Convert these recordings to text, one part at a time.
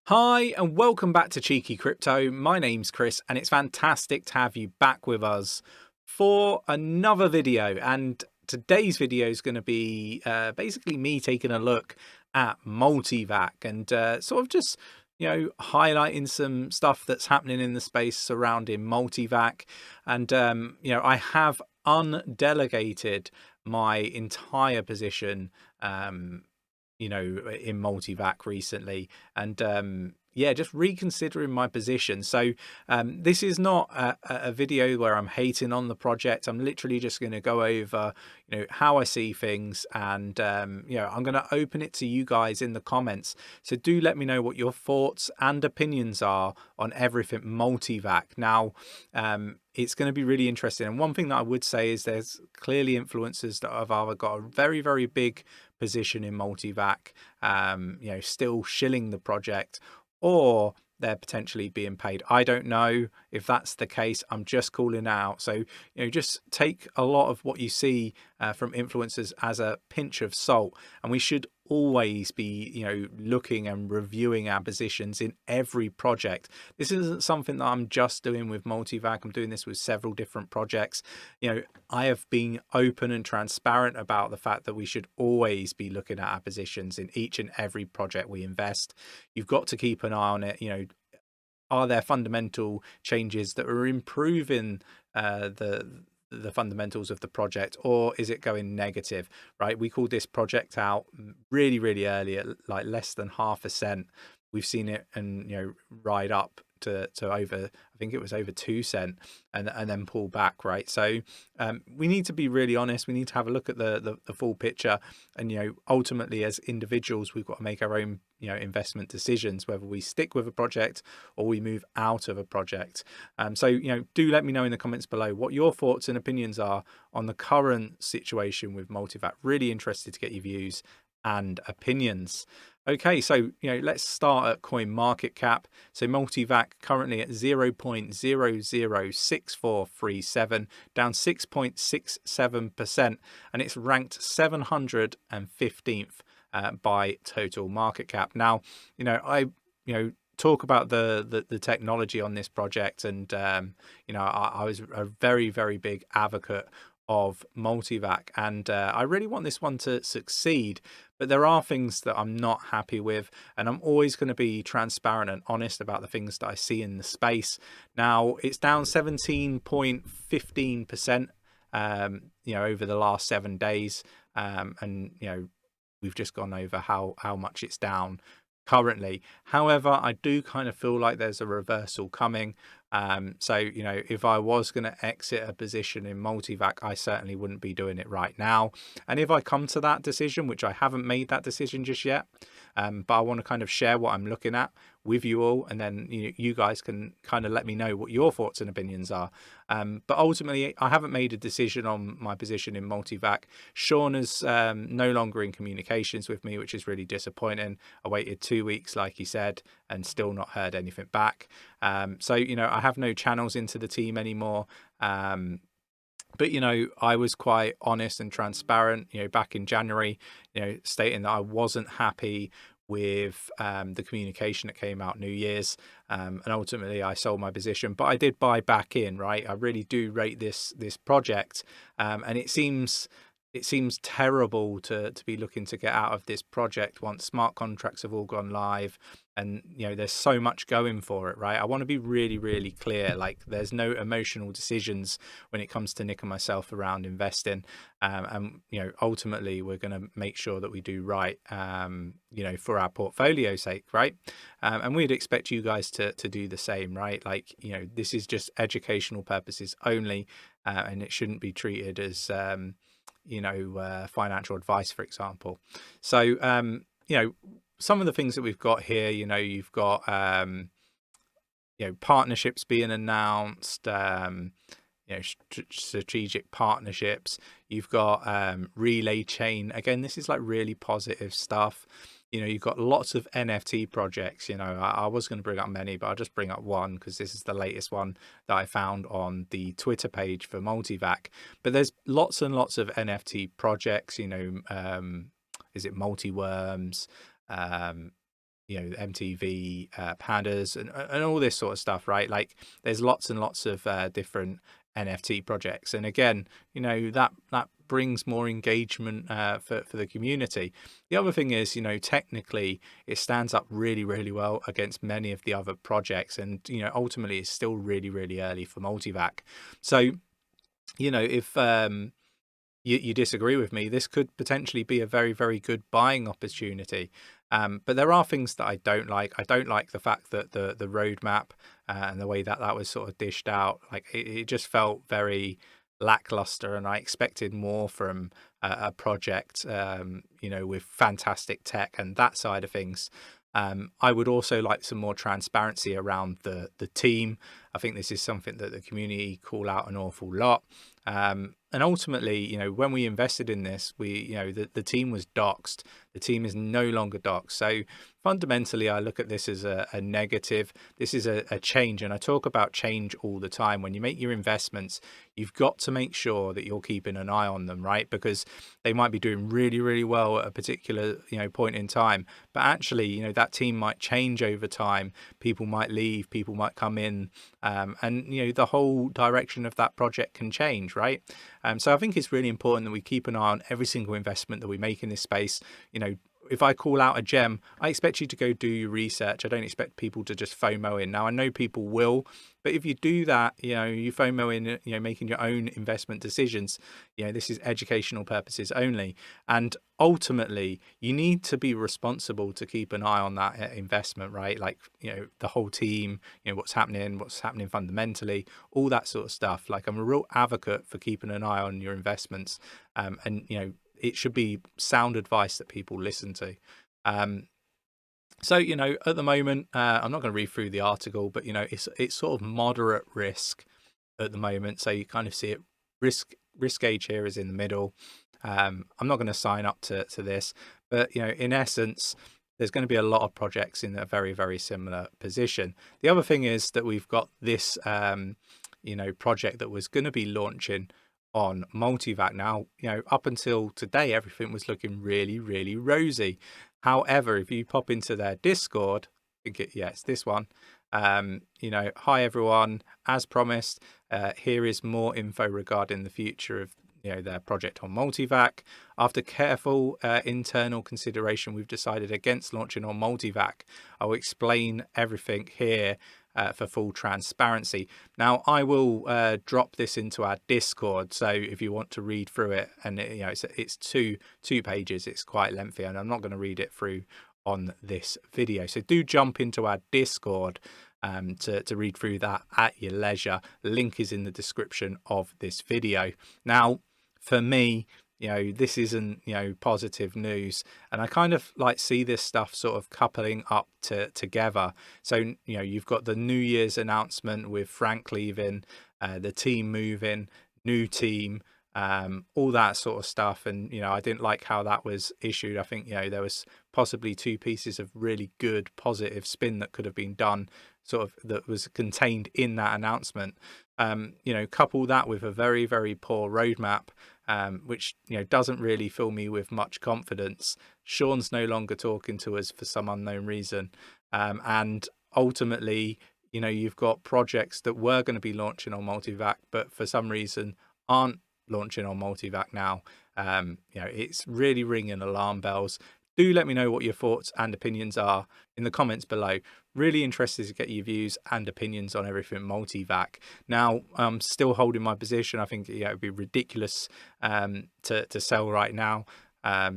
Hi and welcome back to Cheeky Crypto. My name's Chris and it's fantastic to have you back with us for another video. And today's video is going to be basically me taking a look at 𝗕𝗪𝗔𝗥 and sort of just, highlighting some stuff that's happening in the space surrounding 𝗕𝗪𝗥. And, I have undelegated my entire position in 𝗕𝗪𝗥 recently, and yeah, just reconsidering my position. So this is not a video where I'm hating on the project. I'm literally just going to go over how I see things, and I'm going to open it to you guys in the comments. So do let me know what your thoughts and opinions are on everything 𝗕𝗪𝗥. Now it's going to be really interesting, and one thing that I would say is there's clearly influencers that have either got a very, very big position in 𝗕𝗪𝗥, still shilling the project, or they're potentially being paid. I don't know if that's the case. I'm just calling out. So, just take a lot of what you see from influencers as a pinch of salt. And we should always be, looking and reviewing our positions in every project. This isn't something that I'm just doing with 𝗕𝗪𝗥. I'm doing this with several different projects. I have been open and transparent about the fact that we should always be looking at our positions in each and every project we invest. You've got to keep an eye on it. Are there fundamental changes that are improving the fundamentals of the project, or is it going negative? Right, we called this project out really early at like less than 0.5%. We've seen it and ride up to over, I think it was over 2 cents, and then pull back, right? So we need to be really honest. We need to have a look at the full picture, and ultimately as individuals we've got to make our own investment decisions, whether we stick with a project or we move out of a project. So do let me know in the comments below what your thoughts and opinions are on the current situation with 𝗕𝗪𝗥. Really interested to get your views and opinions. Okay, so let's start at coin market cap. So 𝗕𝗪𝗥 currently at 0.006437, down 6.67%, and it's ranked 715th by total market cap. Now, I talk about the technology on this project, and I was a very big advocate of 𝗕𝗪𝗥, and I really want this one to succeed, but there are things that I'm not happy with, and I'm always going to be transparent and honest about the things that I see in the space. Now it's down 17.15% over the last 7 days, and we've just gone over how much it's down currently. However, I do kind of feel like there's a reversal coming. So if I was going to exit a position in 𝗕𝗪𝗥, I certainly wouldn't be doing it right now. And if I come to that decision, which I haven't made that decision just yet, but I want to kind of share what I'm looking at with you all, and then you guys can kind of let me know what your thoughts and opinions are. But ultimately, I haven't made a decision on my position in 𝗕𝗪𝗥. Sean is no longer in communications with me, which is really disappointing. I waited 2 weeks, like he said, and still not heard anything back. So I have no channels into the team anymore. But I was quite honest and transparent back in January, stating that I wasn't happy with the communication that came out New Year's, and ultimately I sold my position, but I did buy back in, right? I really do rate this project, and it seems terrible to be looking to get out of this project once smart contracts have all gone live, and there's so much going for it, right? I want to be really clear. Like, there's no emotional decisions when it comes to Nick and myself around investing, and ultimately we're going to make sure that we do right, for our portfolio sake, right? And we'd expect you guys to do the same, right? Like, this is just educational purposes only, and it shouldn't be treated as financial advice, for example. So some of the things that we've got here, you've got partnerships being announced, strategic partnerships. You've got relay chain. Again, this is like really positive stuff. You've got lots of NFT projects. I was going to bring up many, but I'll just bring up one because this is the latest one that I found on the Twitter page for 𝗕𝗪𝗥. But there's lots and lots of NFT projects. Is it multi-worms? MTV pandas and all this sort of stuff, right? Like there's lots and lots of different NFT projects, and again, that brings more engagement for the community. The other thing is, technically it stands up really, really well against many of the other projects, and ultimately it's still really, really early for multivac. So if you disagree with me, this could potentially be a very, very good buying opportunity. But there are things that I don't like. I don't like the fact that the roadmap and the way that was sort of dished out, like it just felt very lackluster, and I expected more from a project, with fantastic tech and that side of things. I would also like some more transparency around the team. I think this is something that the community call out an awful lot. And ultimately, when we invested in this, the team was doxed. The team is no longer doxed. So fundamentally, I look at this as a negative. This is a change. And I talk about change all the time. When you make your investments, you've got to make sure that you're keeping an eye on them, right? Because they might be doing really, really well at a particular, point in time. But actually, that team might change over time. People might leave, people might come in, and the whole direction of that project can change, right? So I think it's really important that we keep an eye on every single investment that we make in this space. If I call out a gem, I expect you to go do your research. I don't expect people to just FOMO in. Now, I know people will, but if you do that, you FOMO in, making your own investment decisions, this is educational purposes only. And ultimately, you need to be responsible to keep an eye on that investment, right? Like, the whole team, what's happening fundamentally, all that sort of stuff. Like, I'm a real advocate for keeping an eye on your investments. And it should be sound advice that people listen to. So, at the moment, I'm not going to read through the article, but, it's sort of moderate risk at the moment. So you kind of see it, risk gauge here is in the middle. I'm not going to sign up to this, but, in essence, there's going to be a lot of projects in a very, very similar position. The other thing is that we've got this, project that was going to be launching on multivac. Now, up until today, everything was looking really, really rosy. However, if you pop into their Discord, it's this one. Hi everyone, as promised, here is more info regarding the future of their project on multivac. After careful internal consideration, we've decided against launching on multivac. I'll explain everything here for full transparency. Now, I will drop this into our Discord, so if you want to read through it, and it's two pages, it's quite lengthy, and I'm not going to read it through on this video. So do jump into our Discord to read through that at your leisure. Link is in the description of this video. Now, for me, this isn't, positive news. And I kind of see this stuff sort of coupling up together. So, you've got the New Year's announcement with Frank leaving, the team moving, new team, all that sort of stuff. And, I didn't like how that was issued. I think, there was possibly two pieces of really good positive spin that could have been done, sort of, that was contained in that announcement. Couple that with a very, very poor roadmap, which doesn't really fill me with much confidence. Sean's no longer talking to us for some unknown reason, and ultimately, you've got projects that were going to be launching on multivac, but for some reason aren't launching on multivac now. It's really ringing alarm bells. Do let me know what your thoughts and opinions are in the comments below. Really interested to get your views and opinions on everything multivac. Now, I'm still holding my position. I think it would be ridiculous to sell right now.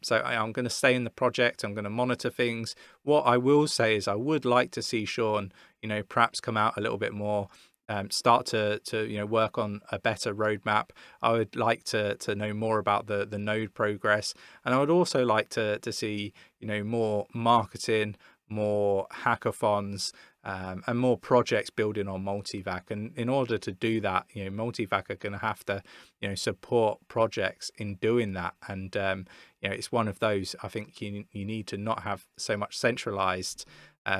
So I'm going to stay in the project. I'm going to monitor things. What I will say is I would like to see Sean, perhaps come out a little bit more. Start to work on a better roadmap. I would like to know more about the node progress, and I would also like to see more marketing, more hackathons, and more projects building on multivac. And in order to do that, multivac are going to have to support projects in doing that. And it's one of those, I think you need to not have so much centralized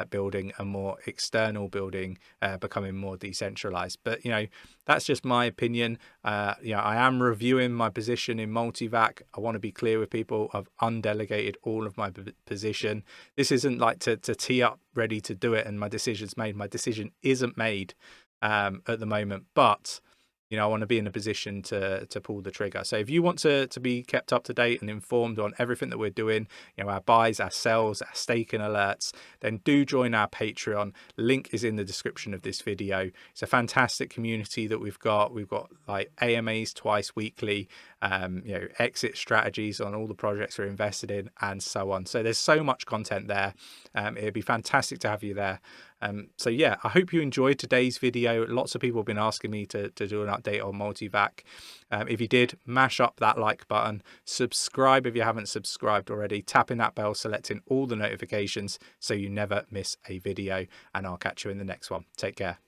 building a more external building, becoming more decentralized. But that's just my opinion. I am reviewing my position in 𝗕𝗓𝗧. I want to be clear with people. I've undelegated all of my position. This isn't like to tee up ready to do it and my decision's made. My decision isn't made at the moment, but I want to be in a position to pull the trigger. So if you want to be kept up to date and informed on everything that we're doing, our buys, our sells, our staking alerts, then do join our Patreon. Link is in the description of this video. It's a fantastic community that we've got. We've got like AMAs twice weekly, exit strategies on all the projects we're invested in, and so on. So there's so much content there. It'd be fantastic to have you there. So yeah, I hope you enjoyed today's video. Lots of people have been asking me to do an update on 𝗕𝗓𝗧. If you did, mash up that like button, subscribe if you haven't subscribed already, tapping that bell, selecting all the notifications so you never miss a video, and I'll catch you in the next one. Take care.